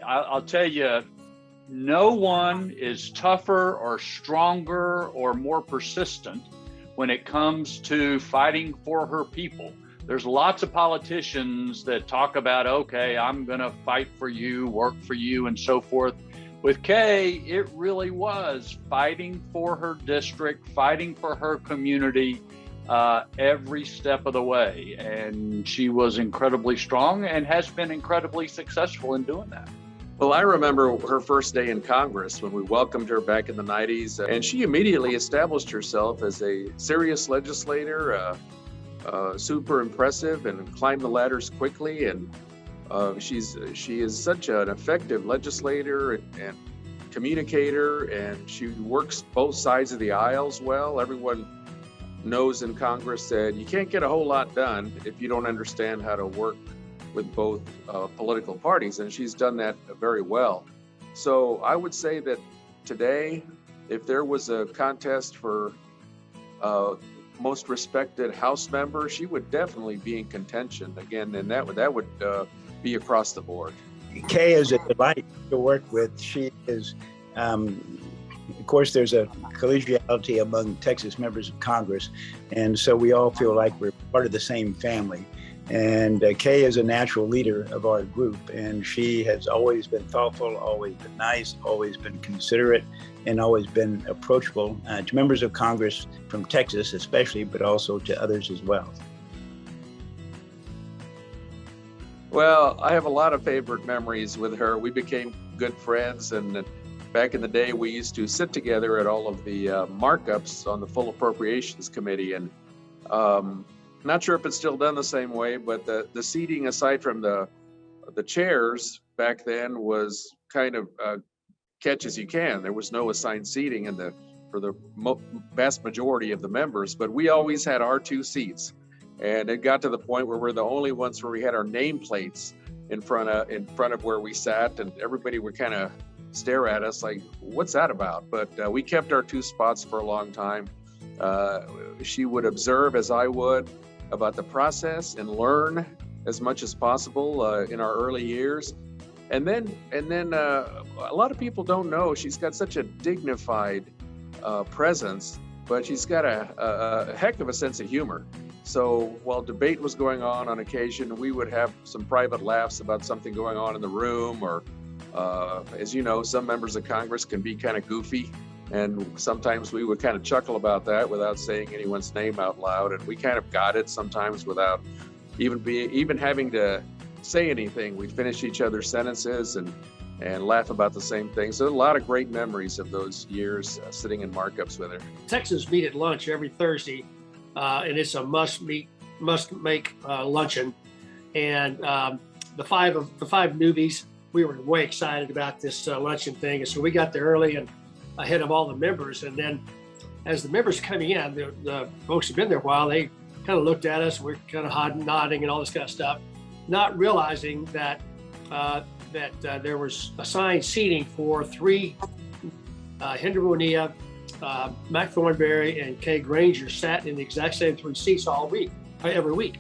I'll tell you, no one is tougher or stronger or more persistent when it comes to fighting for her people. There's lots of politicians that talk about, okay, I'm going to fight for you, work for you, and so forth. With Kay, it really was fighting for her district, fighting for her community every step of the way. And she was incredibly strong and has been incredibly successful in doing that. Well, I remember her first day in Congress when we welcomed her back in the 90s, and she immediately established herself as a serious legislator, super impressive, and climbed the ladders quickly. And she is such an effective legislator and communicator, and she works both sides of the aisles well. Everyone knows in Congress that you can't get a whole lot done if you don't understand how to work with both political parties, and she's done that very well. So I would say that today, if there was a contest for most respected House member, she would definitely be in contention again, and that would be across the board. Kay is a delight to work with. She is, of course, there's a collegiality among Texas members of Congress, and so we all feel like we're part of the same family. And Kay is a natural leader of our group, and she has always been thoughtful, always been nice, always been considerate, and always been approachable to members of Congress from Texas especially, but also to others as well. Well, I have a lot of favorite memories with her. We became good friends, and back in the day, we used to sit together at all of the markups on the Full Appropriations Committee, and not sure if it's still done the same way, but the seating aside from the chairs back then was kind of catch as you can. There was no assigned seating for the vast majority of the members, but we always had our two seats. And it got to the point where we're the only ones where we had our nameplates in front of where we sat, and everybody would kind of stare at us like, what's that about? But we kept our two spots for a long time. She would observe, as I would, about the process and learn as much as possible in our early years. And then a lot of people don't know she's got such a dignified presence, but she's got a heck of a sense of humor. So while debate was going on occasion, we would have some private laughs about something going on in the room, or as you know, some members of Congress can be kind of goofy. And sometimes we would kind of chuckle about that without saying anyone's name out loud. And we kind of got it sometimes without even having to say anything. We'd finish each other's sentences and laugh about the same thing. So a lot of great memories of those years sitting in markups with her. Texans meet at lunch every Thursday, and it's a must-make luncheon. And the five newbies, we were way excited about this luncheon thing. And so we got there early and ahead of all the members. And then as the members coming in, the folks who've been there a while, they kind of looked at us, we're kind of nodding and all this kind of stuff, not realizing that there was assigned seating for three, Henry Bonilla, Mac Thornberry, and Kay Granger sat in the exact same three seats every week.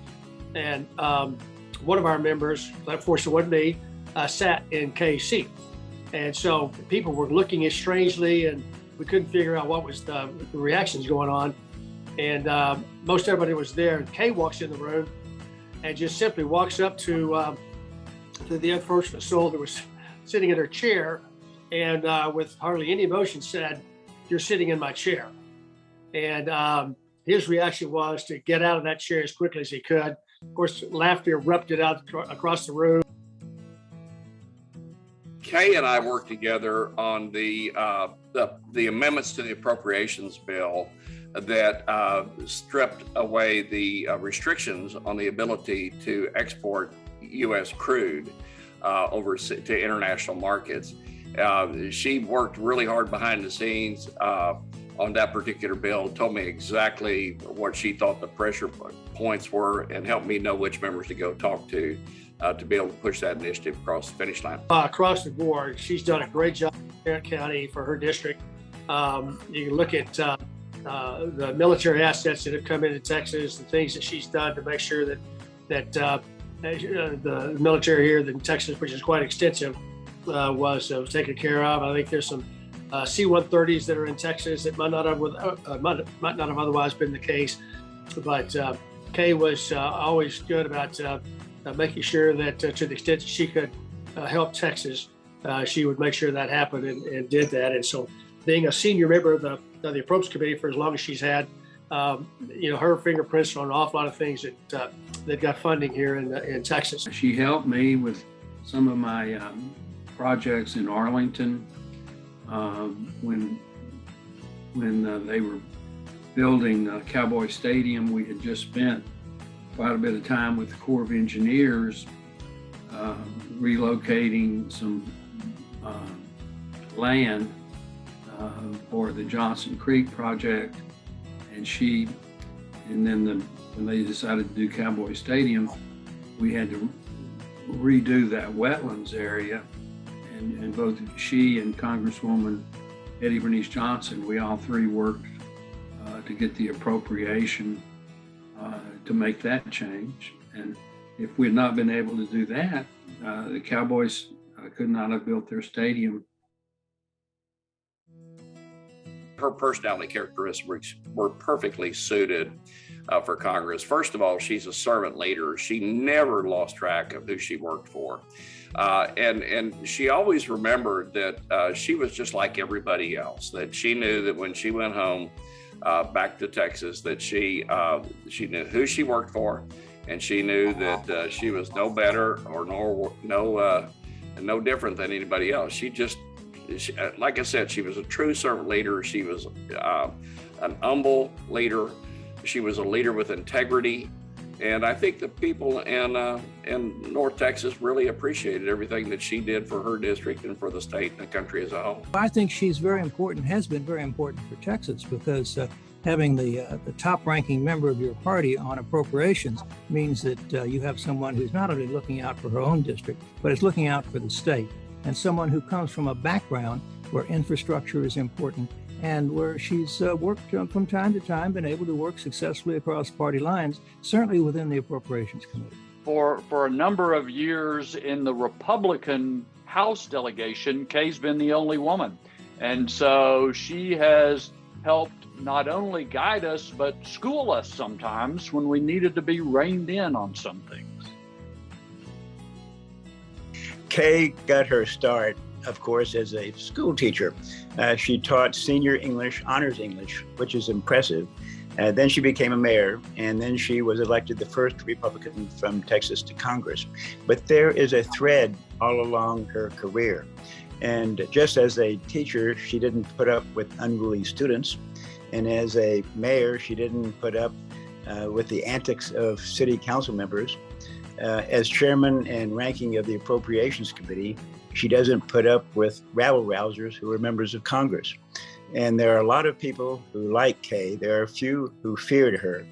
And one of our members, unfortunately wasn't me, sat in Kay's seat. And so people were looking at strangely, and we couldn't figure out what was the reactions going on. And most everybody was there. And Kay walks in the room and just simply walks up to the unfortunate soul that was sitting in her chair, and with hardly any emotion said, "You're sitting in my chair." And his reaction was to get out of that chair as quickly as he could. Of course, laughter erupted out across the room. Kay and I worked together on the amendments to the appropriations bill that stripped away the restrictions on the ability to export U.S. crude over to international markets. She worked really hard behind the scenes on that particular bill, told me exactly what she thought the pressure points were, and helped me know which members to go talk to be able to push that initiative across the finish line. Across the board, she's done a great job in Tarrant County for her district. You can look at the military assets that have come into Texas, the things that she's done to make sure that the military here in Texas, which is quite extensive, was taken care of. I think there's some C-130s that are in Texas that might not have otherwise been the case. But Kay was always good about making sure that to the extent that she could help Texas, she would make sure that happened and did that. And so being a senior member of the Appropriations Committee for as long as she's had, her fingerprints on an awful lot of things that got funding here in Texas. She helped me with some of my projects in Arlington when they were building Cowboy Stadium. We had just spent quite a bit of time with the Corps of Engineers relocating some land for the Johnson Creek project, and then when they decided to do Cowboy Stadium, we had to redo that wetlands area, and both she and Congresswoman Eddie Bernice Johnson, we all three worked to get the appropriation to make that change. And if we had not been able to do that, the Cowboys could not have built their stadium. Her personality characteristics were perfectly suited for Congress. First of all, she's a servant leader. She never lost track of who she worked for. And she always remembered that she was just like everybody else, that she knew that when she went home back to Texas, that she knew who she worked for, and she knew that she was no better or no different than anybody else. Like I said, she was a true servant leader. She was an humble leader. She was a leader with integrity. And I think the people in North Texas really appreciated everything that she did for her district and for the state and the country as a whole. I think she's very important, has been very important for Texas, because having the top-ranking member of your party on appropriations means that you have someone who's not only looking out for her own district, but is looking out for the state, and someone who comes from a background where infrastructure is important and where she's worked from time to time, been able to work successfully across party lines, certainly within the Appropriations Committee. For a number of years in the Republican House delegation, Kay's been the only woman. And so she has helped not only guide us, but school us sometimes when we needed to be reined in on some things. Kay got her start, of course, as a school teacher. She taught senior English, honors English, which is impressive. Then she became a mayor, and then she was elected the first Republican from Texas to Congress. But there is a thread all along her career. And just as a teacher, she didn't put up with unruly students. And as a mayor, she didn't put up with the antics of city council members. As chairman and ranking of the Appropriations Committee, she doesn't put up with rabble-rousers who are members of Congress. And there are a lot of people who like Kay. There are a few who feared her,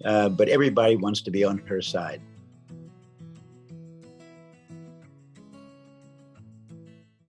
but everybody wants to be on her side.